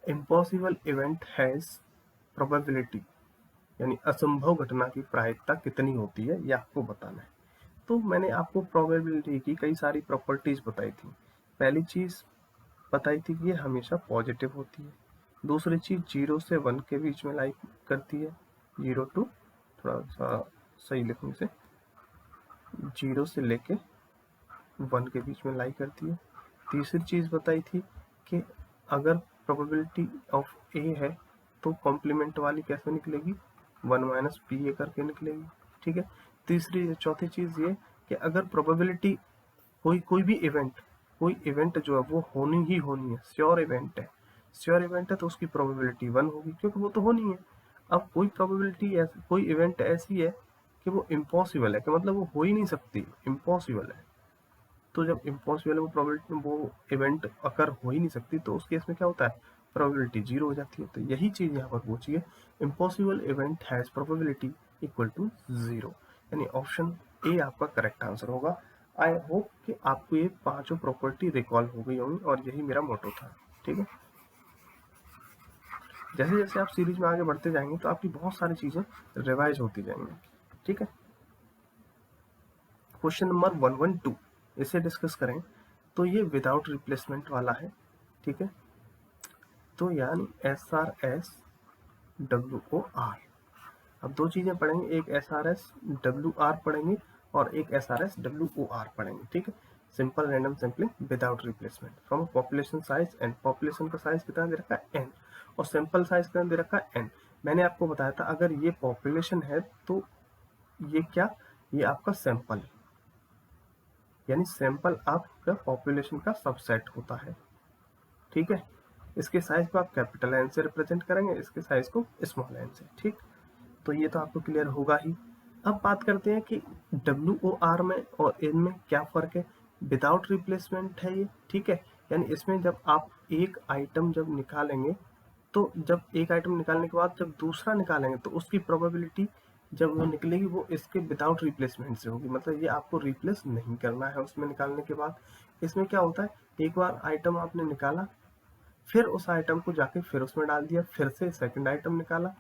Impossible event has probability, यानी असंभव घटना की प्रायिकता कितनी होती है ये आपको बताना है। तो मैंने आपको प्रोबेबिलिटी की कई सारी प्रॉपर्टीज बताई थी। पहली चीज बताई थी कि ये हमेशा पॉजिटिव होती है। दूसरी चीज 0 से 1 के बीच में लाई करती है, 0 टू, थोड़ा सा सही लिखने से, 0 से लेके 1 के बीच में लाई करती है। तीसरी चीज बताई थी कि अगर प्रोबेबिलिटी ऑफ ए है तो कॉम्प्लीमेंट वाली कैसे निकलेगी, 1 माइनस बी ए करके निकलेगी। ठीक है। चौथी चीज ये कि अगर प्रोबेबिलिटी कोई इवेंट जो है वो होनी ही होनी है, श्योर इवेंट है तो उसकी प्रोबेबिलिटी 1 होगी क्योंकि वो तो होनी है। अब कोई इवेंट ऐसी है कि वो इम्पॉसिबल है, कि मतलब वो हो ही नहीं सकती, इम्पॉसिबल है। तो जब इम्पॉसिबल है, वो प्रोबेबिलिटी, वो इवेंट अकर हो ही नहीं सकती, तो उस केस में क्या होता है, प्रोबेबिलिटी 0 हो जाती है। तो यही चीज यहाँ पर पूछी है, impossible event has probability equal to 0, यानी ऑप्शन ए आपका करेक्ट आंसर होगा। आई होप कि आपको ये पांचों प्रॉपर्टी रिकॉल हो गई होंगी और यही मेरा मोटो था। ठीक है। जैसे जैसे आप सीरीज में आगे बढ़ते जाएंगे तो आपकी बहुत सारी चीजें रिवाइज होती जाएंगी। ठीक है। क्वेश्चन नंबर 112 इसे डिस्कस करें तो ये विदाउट रिप्लेसमेंट वाला है। ठीक है। तो यानी SRS WOR। अब दो चीजें पढ़ेंगे, एक SRS WR पढ़ेंगे और एक SRS WOR पढ़ेंगे। ठीक है। Simple random sampling without replacement from population size and, population का साइज कितना दे रखा है n, और सैंपल साइज कितना दे रखा है n। मैंने आपको बताया था अगर ये पॉपुलेशन है तो ये क्या, ये आपका सैंपल, यानी सैंपल आपका पॉपुलेशन का सबसेट होता है। ठीक है। इसके साइज को आप कैपिटल एन से रिप्रेजेंट करेंगे, इसके साइज को स्मॉल एन से। ठीक, तो ये तो आपको क्लियर होगा ही। अब बात करते हैं कि WOR में और इन में क्या फर्क है। विदाउट रिप्लेसमेंट है ये। ठीक है। यानी इसमें जब आप एक आइटम जब निकालेंगे, तो जब एक आइटम निकालने के बाद जब दूसरा निकालेंगे तो उसकी प्रोबेबिलिटी जब वो निकलेगी वो इसके विदाउट रिप्लेसमेंट से होगी, मतलब ये आपको रिप्लेस नहीं करना है उसमें निकालने के बाद। इसमें क्या होता है, एक बार आइटम आपने निकाला, फिर उस आइटम को जाके फिर उसमें डाल दिया, फिर से सेकंड आइटम निकाला।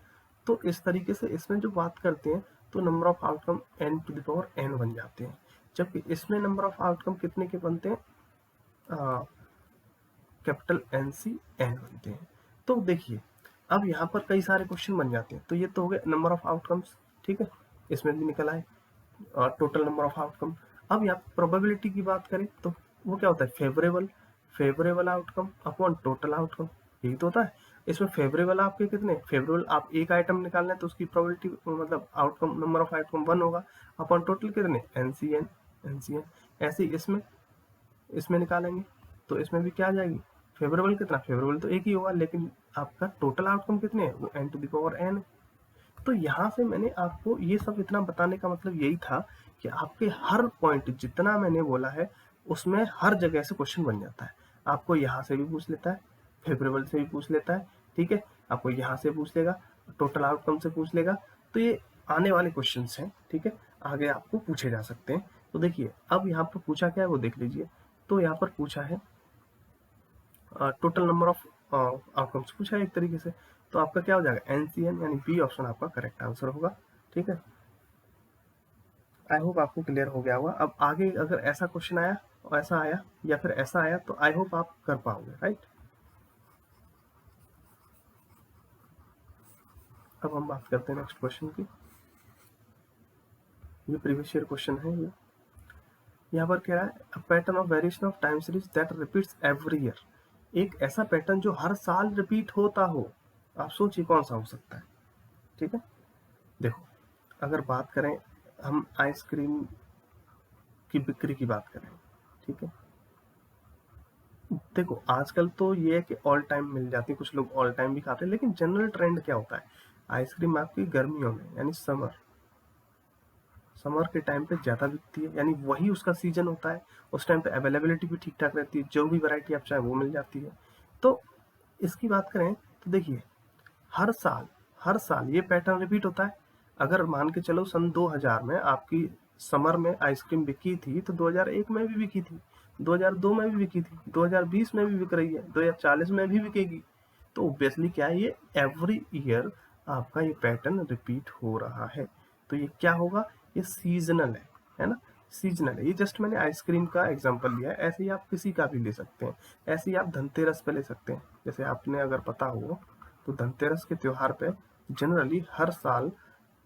तो इस तरीके से इसमें जो बात करते हैं तो नंबर ऑफ आउटकम n⁴n बन जाते हैं, जबकि इसमें नंबर ऑफ आउटकम कितने के बनते हैं, कैपिटल NC n बनते हैं। तो देखिए अब यहाँ पर कई सारे क्वेश्चन बन जाते हैं। तो ये तो हो गए नंबर ऑफ आउटकम्स। ठीक है, इसमें भी निकल आए टोटल नंबर ऑफ आउटकम। अब यहाँ प्रोबेबिलिटी की बात करें तो वो क्या होता है, favourable outcome upon total outcome, यही तो होता है। इसमें फेवरेबल आपके कितने, फेवरेबल आप एक आइटम निकालना है तो उसकी प्रोबेबिलिटी मतलब आउटकम नंबर ऑफ आउटकम 1 होगा, अपॉन टोटल कितने NCN। ऐसे ही इसमें निकालेंगे तो इसमें भी क्या आ जाएगी, फेवरेबल कितना, फेवरेबल तो एक ही होगा, लेकिन आपका टोटल आउटकम कितने है, वो n⁴n। तो यहाँ से मैंने आपको ये सब इतना बताने का मतलब यही था कि आपके हर पॉइंट जितना मैंने बोला है उसमें हर जगह से क्वेश्चन बन जाता है। आपको यहाँ से भी पूछ लेता है, फेवरेबल से भी पूछ लेता है। ठीक है, आपको यहाँ से पूछ लेगा, टोटल आउटकम से पूछ लेगा। तो ये आने वाले क्वेश्चन हैं। ठीक है, आगे आपको पूछे जा सकते हैं। तो देखिए अब यहाँ पर पूछा क्या है वो देख लीजिए। तो यहाँ पर पूछा है टोटल नंबर ऑफ आउटकम्स पूछा है एक तरीके से। तो आपका क्या हो जाएगा, NCN, यानी बी ऑप्शन आपका करेक्ट आंसर होगा। ठीक है, आई होप आपको क्लियर हो गया होगा। अब आगे अगर ऐसा क्वेश्चन आया और ऐसा आया या फिर ऐसा आया तो आई होप आप कर पाओगे, राइट। अब हम बात करते हैं नेक्स्ट क्वेश्चन की। ये प्रीवियस ईयर क्वेश्चन है। ये यहाँ पर कह रहा है a pattern of variation of time series that repeats every year, एक ऐसा पैटर्न जो हर साल रिपीट होता हो। आप सोचिए कौन सा हो सकता है। ठीक है, देखो अगर बात करें हम आइसक्रीम की बिक्री की बात करें, ठीक है, देखो आजकल तो ये है कि ऑल टाइम मिल जाती है, कुछ लोग ऑल टाइम भी खाते हैं, लेकिन जनरल ट्रेंड क्या होता है, आइसक्रीम आपकी गर्मियों में यानी समर के टाइम पे ज़्यादा बिकती है, यानी वही उसका सीजन होता है। उस टाइम पे अवेलेबिलिटी भी ठीक ठाक रहती है, जो भी वैरायटी आप चाहें वो मिल जाती है। तो इसकी बात करें तो देखिए हर साल ये पैटर्न रिपीट होता है। अगर मान के चलो सन 2000 में आपकी समर में आइसक्रीम बिकी थी तो 2001 में भी बिकी थी, 2002 में भी बिकी थी, 2020 में भी बिक रही है, 2040 में भी बिकेगी। तो ऑब्वियसली क्या है, ये एवरी ईयर आपका ये पैटर्न रिपीट हो रहा है। तो ये क्या होगा, ये सीजनल है ना, सीजनल है। ये जस्ट मैंने आइसक्रीम का एग्जांपल लिया है, ऐसे ही आप किसी का भी ले सकते हैं। ऐसे ही आप धनतेरस पे ले सकते हैं। जैसे आपने अगर पता हो तो धनतेरस के त्योहार पे जनरली हर साल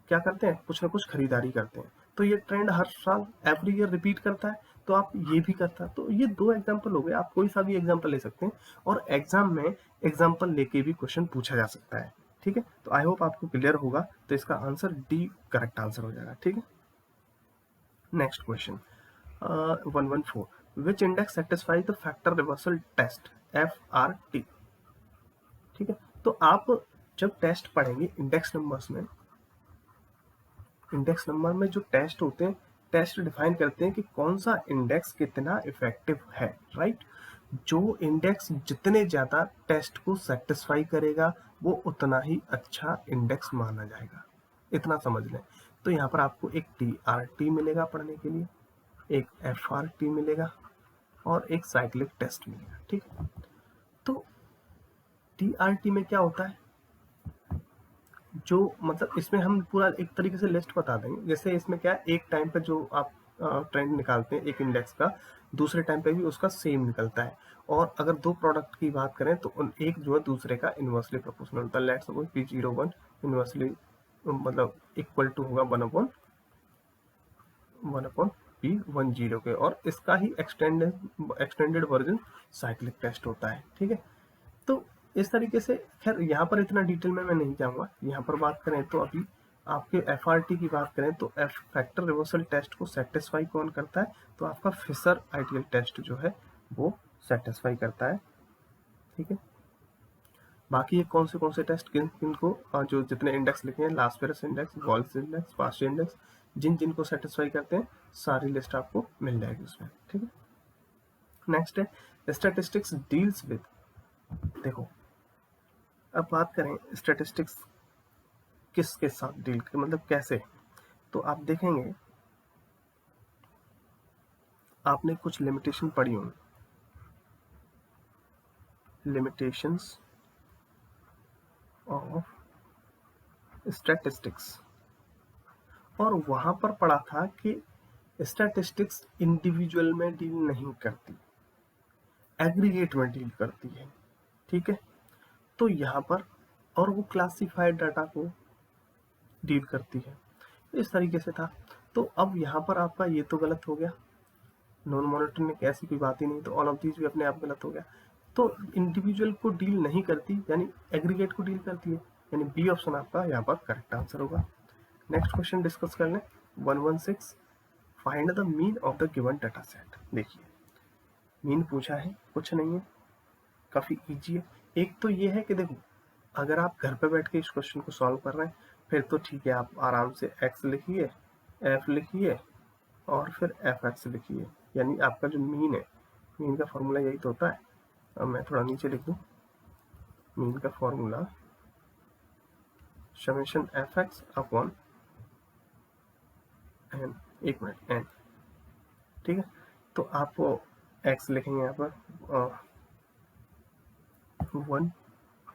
क्या करते हैं, कुछ ना कुछ खरीदारी करते हैं। तो ये ट्रेंड हर साल एवरी ईयर रिपीट करता है, तो आप ये भी करता है। तो ये दो एग्जांपल हो गए, आप कोई सा भी एग्जांपल ले सकते हैं और एग्जाम में एग्जांपल लेके भी क्वेश्चन पूछा जा सकता है। ठीक है, तो आई होप आपको क्लियर होगा। तो इसका आंसर डी करेक्ट आंसर हो जाएगा। ठीक है, next question 114 which index satisfy the factor reversal test FRT। ठीक है, तो आप जब टेस्ट पढ़ेंगे इंडेक्स नंबर्स में, इंडेक्स नंबर में जो टेस्ट होते हैं, टेस्ट डिफाइन करते हैं कि कौन सा इंडेक्स कितना इफेक्टिव है, राइट। जो इंडेक्स जितने ज्यादा टेस्ट को सेटिस्फाई करेगा वो उतना ही अच्छा इंडेक्स माना जाएगा, इतना समझ लें। तो यहाँ पर आपको एक TRT मिलेगा पढ़ने के लिए, एक FRT मिलेगा और एक साइक्लिक टेस्ट मिलेगा। ठीक है, तो TRT में क्या होता है, जो मतलब इसमें हम पूरा एक तरीके से लिस्ट बता देंगे। जैसे इसमें क्या है, एक टाइम पे जो आप ट्रेंड निकालते हैं एक इंडेक्स का, दूसरे टाइम पे भी उसका सेम निकलता है। और अगर दो प्रोडक्ट की बात करें तो एक जो है दूसरे का इनवर्सली प्रोपोर्शनल होता है। लेट्स सपोज P01 इनवर्सली मतलब इक्वल टू होगा 1/1 P10 के, और इसका ही एक्सटेंडेड वर्जन साइक्लिक टेस्ट होता है। ठीक है, तो इस तरीके से, खैर यहाँ पर इतना डिटेल में मैं नहीं जाऊँगा। यहाँ पर बात करें तो अभी आपके FRT की बात करें तो फैक्टर रिवर्सल टेस्ट को सेटिस्फाई कौन करता है, तो आपका फिशर आइडियल टेस्ट जो है वो सेटिस्फाई करता है। ठीक है, बाकी ये कौन से टेस्ट किन किन को जो जितने इंडेक्स लिखे हैं, लास्पेरस इंडेक्स, वॉल्स इंडेक्स, पास्चे इंडेक्स, जिन जिन को सेटिस्फाई करते हैं सारी लिस्ट आपको मिल जाएगी उसमें। ठीक है, नेक्स्ट है स्टैटिस्टिक्स डील्स विद। देखो, अब बात करें स्टैटिस्टिक्स किसके साथ डील कर, मतलब कैसे, तो आप देखेंगे आपने कुछ लिमिटेशन पढ़ी होंगी, लिमिटेशंस ऑफ स्टैटिस्टिक्स, और वहां पर पढ़ा था कि स्टैटिस्टिक्स इंडिविजुअल में डील नहीं करती, एग्रीगेट में डील करती है। ठीक है, तो यहाँ पर और वो क्लासिफाइड डाटा को डील करती है, इस तरीके से था। तो अब यहाँ पर आपका ये तो गलत हो गया, नॉन मोनोटोनिक ऐसी कोई बात ही नहीं, तो ऑल ऑफ दीज भी अपने आप गलत हो गया। तो इंडिविजुअल को डील नहीं करती यानी एग्रीगेट को डील करती है, यानी बी ऑप्शन आपका यहाँ पर करेक्ट आंसर होगा। नेक्स्ट क्वेश्चन डिस्कस कर लें 116 find the mean of the given data set. देखिए मीन पूछा है, कुछ नहीं है, काफी इजी है। एक तो ये है कि देखो, अगर आप घर पे बैठ के इस क्वेश्चन को सॉल्व कर रहे हैं फिर तो ठीक है, आप आराम से x लिखिए, f लिखिए और फिर fx लिखिए, यानी आपका जो मीन है, मीन का फॉर्मूला यही तो होता है। अब मैं थोड़ा नीचे लिख दूं, मीन का formula summation fx upon n, एक मिनट n। ठीक है, तो आप x लिखेंगे यहाँ पर 1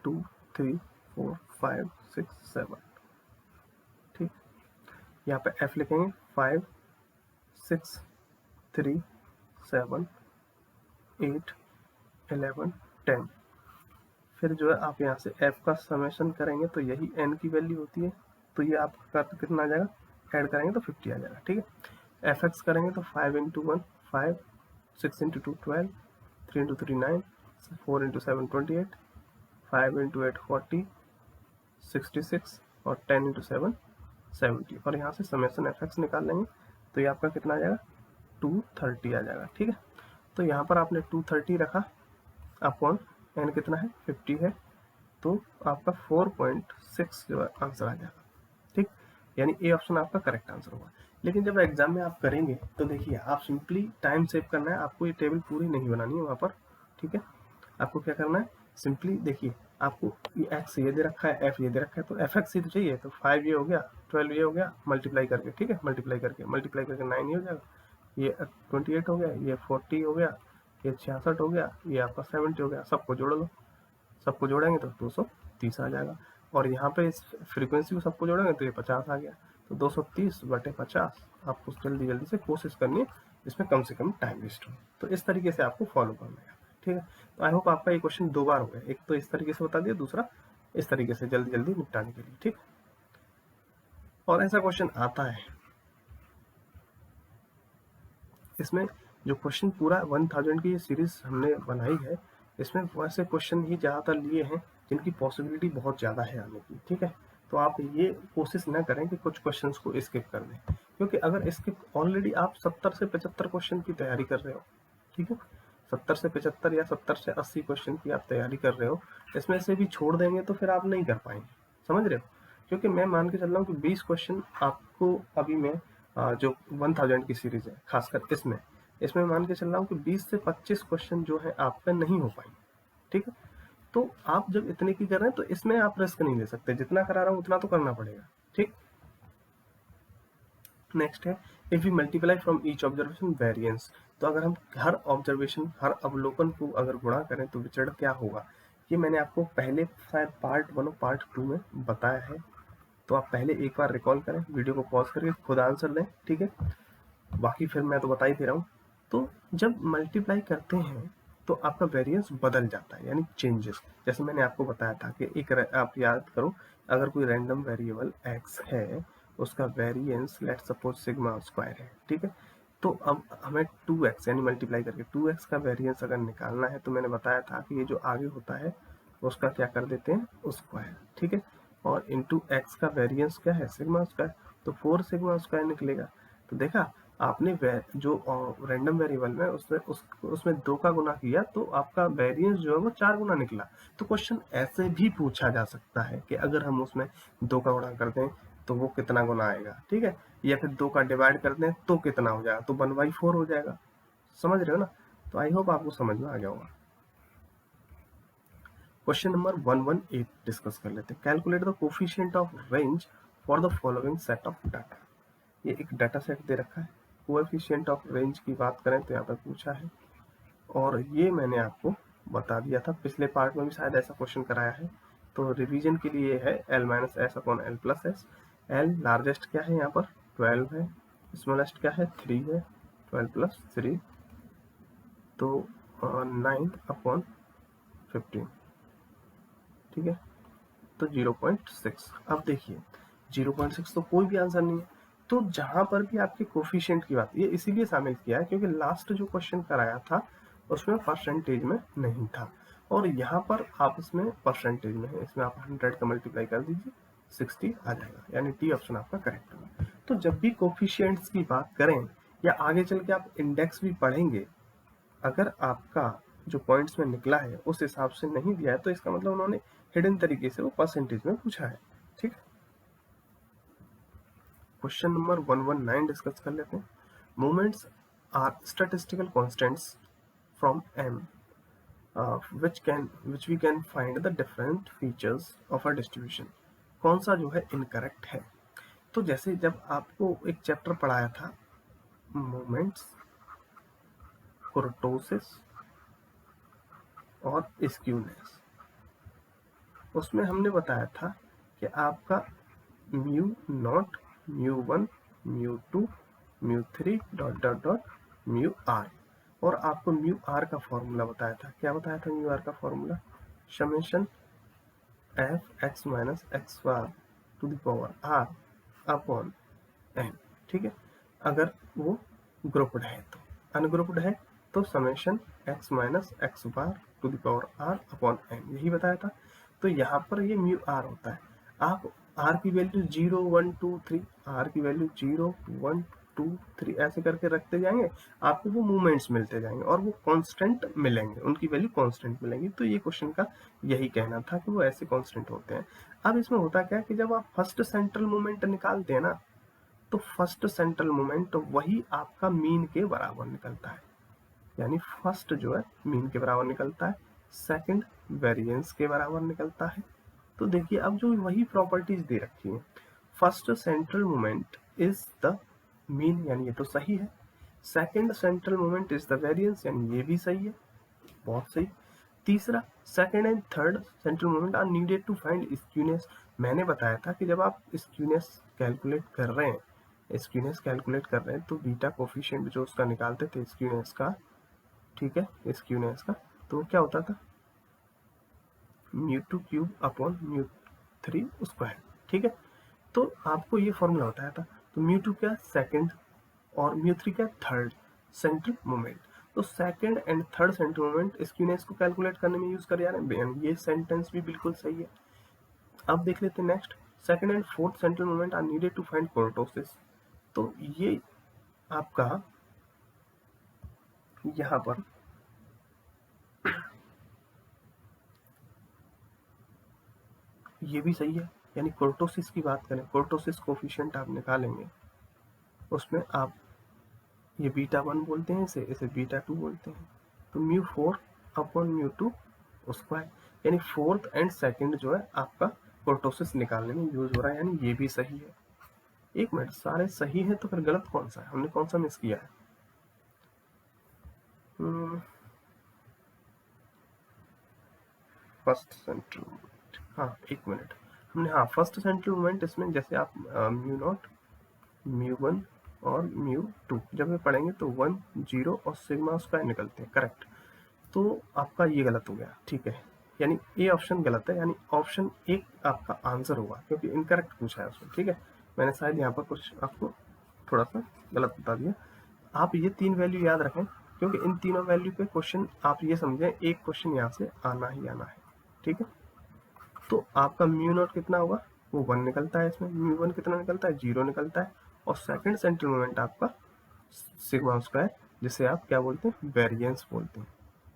2 3 4 5 6 7। ठीक, यहाँ पे f लिखेंगे 5 6 3 7 8 11 10। फिर जो है आप यहाँ से f का समेशन करेंगे तो यही n की वैल्यू होती है, तो ये आपका कितना आ जाएगा, ऐड करेंगे तो 50 आ जाएगा। ठीक है, fx करेंगे तो 5 into 1 5, 6 into 2 12, 3 into 3 9, 4 into 7 28, 5 into 8 40, 66 और 10 इंटू 7 70, और यहाँ से समेशन fx निकाल लेंगे तो ये आपका कितना आ जाएगा 230 आ जाएगा। ठीक है, तो यहाँ पर आपने 230 रखा अपॉन n कितना है 50 है, तो आपका 4.6 जो है आंसर आ जाएगा। ठीक, यानी ए ऑप्शन आपका करेक्ट आंसर होगा। लेकिन जब एग्जाम में आप करेंगे तो देखिए, आप सिंपली टाइम सेव करना है, आपको ये टेबल पूरी नहीं बनानी है वहाँ पर। ठीक है, आपको क्या करना है, सिंपली देखिए आपको ये x ये दे रखा है, f ये दे रखा है, तो fx ही तो चाहिए, तो 5 ये हो गया, 12 ये हो गया, मल्टीप्लाई करके, ठीक है, मल्टीप्लाई करके 9 ये हो जाएगा, ये 28 हो गया, ये 40 हो गया, ये 66 हो गया, ये आपका 70 हो गया, सबको जोड़ लो, सबको जोड़ेंगे तो 230 आ जाएगा, और यहाँ पे इस फ्रीक्वेंसी को सबको जोड़ेंगे तो ये 50 आ गया। तो 230/50 आपको जल्दी जल्दी से कोशिश करनी है इसमें कम से कम टाइम वेस्ट हो। तो इस तरीके से आपको फॉलो करना है, ठीक है। तो आई होप आपका ये क्वेश्चन 2 बार हो गया, एक तो इस तरीके से बता दिया, दूसरा इस तरीके से जल्दी जल्दी निपटाने के लिए, ठीक। और ऐसा क्वेश्चन आता है, इसमें जो क्वेश्चन पूरा 1000 की ये सीरीज हमने बनाई है, इसमें वैसे क्वेश्चन ही ज़्यादातर लिए हैं जिनकी पॉसिबिलिटी बहुत ज़्यादा है आने की, ठीक है। तो आप ये कोशिश न करें कि कुछ क्वेश्चंस को स्किप कर दें, क्योंकि अगर स्किप ऑलरेडी आप 70 से 75 क्वेश्चन की तैयारी कर रहे हो, ठीक है, 70 से 75 या 70 से 80 क्वेश्चन की आप तैयारी कर रहे हो, इसमें से भी छोड़ देंगे तो फिर आप नहीं कर पाएंगे, समझ रहे हो। क्योंकि मैं मान के चल रहा हूँ कि 20 क्वेश्चन आपको अभी मैं जो 1000 की सीरीज है खासकर इसमें मान के चल रहा हूँ कि 20 से 25 क्वेश्चन जो है आपका नहीं हो पाएंगे, ठीक है। तो आप जब इतने की कर रहे हैं तो इसमें आप रिस्क नहीं ले सकते, जितना करा रहा हूँ उतना तो करना पड़ेगा, ठीक। नेक्स्ट है, if we multiply from each observation variance, तो अगर हम हर ऑब्जर्वेशन, हर अवलोकन को अगर गुणा करें तो विचरण क्या होगा, ये मैंने आपको पहले शायद पार्ट 1 और पार्ट 2 में बताया है। तो आप पहले एक बार रिकॉल करें, वीडियो को पॉज करके खुद आंसर दें, ठीक है। बाकी फिर मैं तो बता ही दे रहा हूँ। तो जब मल्टीप्लाई करते हैं तो आपका वेरिएंस बदल जाता है, यानी चेंजेस। जैसे मैंने आपको बताया था कि एक आप याद करो, अगर कोई रैंडम वेरिएबल x है, उसका variance let suppose sigma square है, ठीक है। तो अब हमें 2x यानी मल्टीप्लाई करके 2x का वेरिएंस अगर निकालना है, तो मैंने बताया था कि ये जो आगे होता है उसका क्या कर देते हैं स्क्वायर, ठीक है। और इंटू x का वेरिएंस क्या है सिग्मा स्क्वायर, तो 4 सिग्मा स्क्वायर निकलेगा। तो देखा आपने जो रैंडम वेरिएबल में उसमें 2 का गुना किया तो आपका वेरिएंस जो है वो 4 गुना निकला। तो क्वेश्चन ऐसे भी पूछा जा सकता है कि अगर हम उसमें 2 का गुणा कर दें तो वो कितना गुना आएगा, ठीक है, या फिर 2 का डिवाइड कर दें तो कितना हो जाएगा, तो 1/4 हो जाएगा, समझ रहे हो ना। तो आई होप आपको समझ में आ गया होगा। क्वेश्चन नंबर 118 डिस्कस कर लेते हैं। Calculate the coefficient of range for the following set of data. ये एक डाटा सेट दे रखा है, कोएफिशिएंट ऑफ रेंज की बात करें तो यहाँ पर पूछा है, और ये मैंने आपको बता दिया था पिछले पार्ट में भी शायद ऐसा क्वेश्चन कराया है। तो रिवीजन के लिए है L-S/L+S। L लार्जेस्ट क्या है यहाँ पर 12 है, स्मॉलेस्ट क्या है 3 है, 12 + 3 तो 9/15, ठीक है। तो 0.6। अब देखिए 0.6 तो कोई भी आंसर नहीं है। तो जहां पर भी आपके कोफिशिएंट की बात, ये इसीलिए शामिल किया है क्योंकि लास्ट जो क्वेश्चन कराया था उसमें परसेंटेज में नहीं था, और यहाँ पर आप इसमें परसेंटेज में है, इसमें आप 100 का मल्टीप्लाई कर दीजिए 60 आ जाएगा, यानी डी ऑप्शन आपका करेक्ट होगा। तो जब भी कोफिशिएंट्स की बात करें या आगे चल के आप इंडेक्स भी पढ़ेंगे, अगर आपका जो पॉइंट्स में निकला है उस हिसाब से नहीं दिया है तो इसका मतलब उन्होंने हिडन तरीके से वो परसेंटेज में पूछा है, ठीक। क्वेश्चन नंबर 119 डिस्कस कर लेते हैं। Moments are statistical constants from m which we can find the different features of a distribution। कौन सा जो है इनकरेक्ट है। तो जैसे जब आपको एक चैप्टर पढ़ाया था मोमेंट्स, कुर्टोसिस और स्क्यूनेस, उसमें हमने बताया था कि आपका μ0, μ1, μ2, μ3 ... μr, और आपको μr का फॉर्मूला बताया था। क्या बताया था μr का फॉर्मूला, समेशन f(x - x bar to the power r upon n), ठीक है। अगर वो ग्रुप्ड है तो, अनग्रुप्ड है तो summation x - x bar to the power r upon n, यही बताया था। तो यहाँ पर ये μr होता है। आप r की वैल्यू 0, 1, 2, 3, r की वैल्यू 0, 1, 2, 3 ऐसे करके रखते जाएंगे, आपको वो मूवमेंट्स मिलते जाएंगे और वो कांस्टेंट मिलेंगे, उनकी वैल्यू कांस्टेंट मिलेंगी। तो ये क्वेश्चन का यही कहना था कि वो ऐसे कांस्टेंट होते हैं। अब इसमें होता क्या है कि जब आप फर्स्ट सेंट्रल मोमेंट निकालते हैं ना, तो फर्स्ट सेंट्रल मोमेंट वही आपका मीन के बराबर निकलता है, यानी फर्स्ट जो है मीन के बराबर निकलता है, सेकंड वेरिएंस के बराबर निकलता है। तो देखिए अब जो वही प्रॉपर्टीज दे रखी है, first central moment is the mean, यानी ये तो सही है। Second central moment is the variance, यानी ये भी सही है, बहुत सही। तीसरा, second and third central moment are needed to find skewness. मैंने बताया था कि जब आप स्क्यूनेस कैलकुलेट कर रहे हैं तो बीटा कोफिशिएंट जो उसका निकालते थे स्क्यूनेस का, ठीक है, स्क्यूनेस का, तो क्या होता था μ2 क्यूब अपॉन μ3 स्क्वायर, ठीक है। तो आपको ये फॉर्मूला बताया था। तो μ2 क्या सेकंड और μ3 क्या थर्ड सेंट्रल मोमेंट। तो second and third central moment skewness को कैलकुलेट करने में यूज कर जा रहे हैं। ये सेंटेंस भी बिल्कुल सही है। अब देख लेते हैं next, second and fourth central moment are needed to find kurtosis. तो ये आपका यहाँ पर ये भी सही है, यानी कोर्टोसिस की बात करें, कोर्टोसिस कोफिशिएंट आप निकालेंगे, उसमें आप ये बीटा 1 बोलते हैं, इसे बीटा 2 बोलते हैं। तो μ4 अपॉन μ2 स्क्वायर, यानी फोर्थ एंड सेकंड जो है आपका कोर्टोसिस निकालने में यूज हो रहा है, यानी ये भी सही है। एक मिनट, सारे सही है तो फिर गलत कौन सा है, हमने कौन सा मिस किया है? फर्स्ट सेंट्रल मोमेंट, हाँ एक मिनट, हमने हाँ फर्स्ट सेंट्रल मोमेंट इसमें जैसे आप μ0 μ1 और μ2 जब ये पढ़ेंगे तो 1 0 और सिग्मा स्क्वायर निकलते हैं, करेक्ट। तो आपका ये गलत हो गया, ठीक है, यानी ए ऑप्शन गलत है, यानी ऑप्शन एक आपका आंसर होगा, क्योंकि इनकरेक्ट पूछा है उसमें, ठीक है। मैंने शायद यहाँ पर कुछ आपको थोड़ा सा गलत बता दिया। आप ये 3 वैल्यू याद रखें, क्योंकि इन तीनों वैल्यू पे क्वेश्चन आप ये समझें एक क्वेश्चन यहाँ से आना ही आना है, ठीक है। तो आपका μ0 कितना होगा, वो 1 निकलता है, इसमें μ1 कितना निकलता है, 0 निकलता है, और सेकंड सेंट्रल मोमेंट आपका सिग्मा स्क्वायर, जिसे आप क्या बोलते हैं, वेरिएंस बोलते हैं,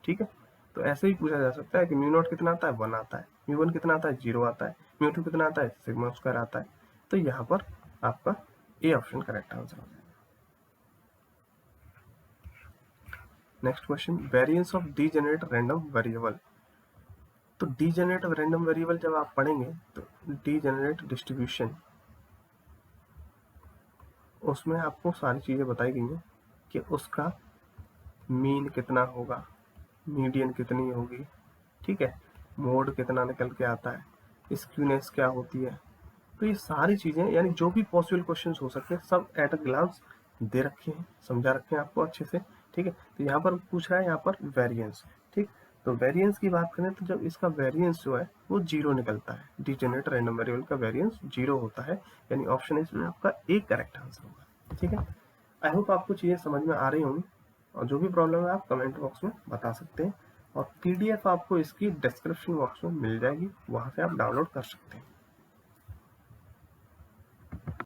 ठीक है। तो ऐसे ही पूछा जा सकता है कि μ0 कितना आता है, 1 आता है, μ1 कितना आता है, 0 आता है, μ2 कितना आता है, सिग्मा स्क्वायर आता है। तो यहाँ पर आपका ए ऑप्शन करेक्ट आंसर हो जाएगा। Next question, variance of degenerate random variable. तो डीजेनरेट रैंडम वेरिएबल जब आप पढ़ेंगे तो डीजेनरेट डिस्ट्रीब्यूशन, उसमें आपको सारी चीज़ें बताई गई हैं कि उसका मीन कितना होगा, मीडियन कितनी होगी, ठीक है, मोड कितना निकल के आता है, स्क्यूनेस क्या होती है। तो ये सारी चीज़ें, यानी जो भी पॉसिबल क्वेश्चंस हो सकते हैं, सब एट अ ग्लांस दे रखे हैं, समझा रखे हैं आपको अच्छे से, ठीक है। तो यहाँ पर पूछ रहा है, यहाँ पर वेरिएंस, ठीक। तो वेरिएंस की बात करें तो जब इसका वेरिएंस जो है वो 0 निकलता है, डीजेनरेट रैंडम वेरिएबल का वेरिएंस 0 होता है, यानी ऑप्शन इसमें आपका एक करेक्ट आंसर होगा, ठीक है। आई होप आपको चीज़ें समझ में आ रही होंगी, और जो भी प्रॉब्लम है आप कमेंट बॉक्स में बता सकते हैं, और PDF आपको इसकी डिस्क्रिप्शन बॉक्स में मिल जाएगी, वहाँ से आप डाउनलोड कर सकते हैं।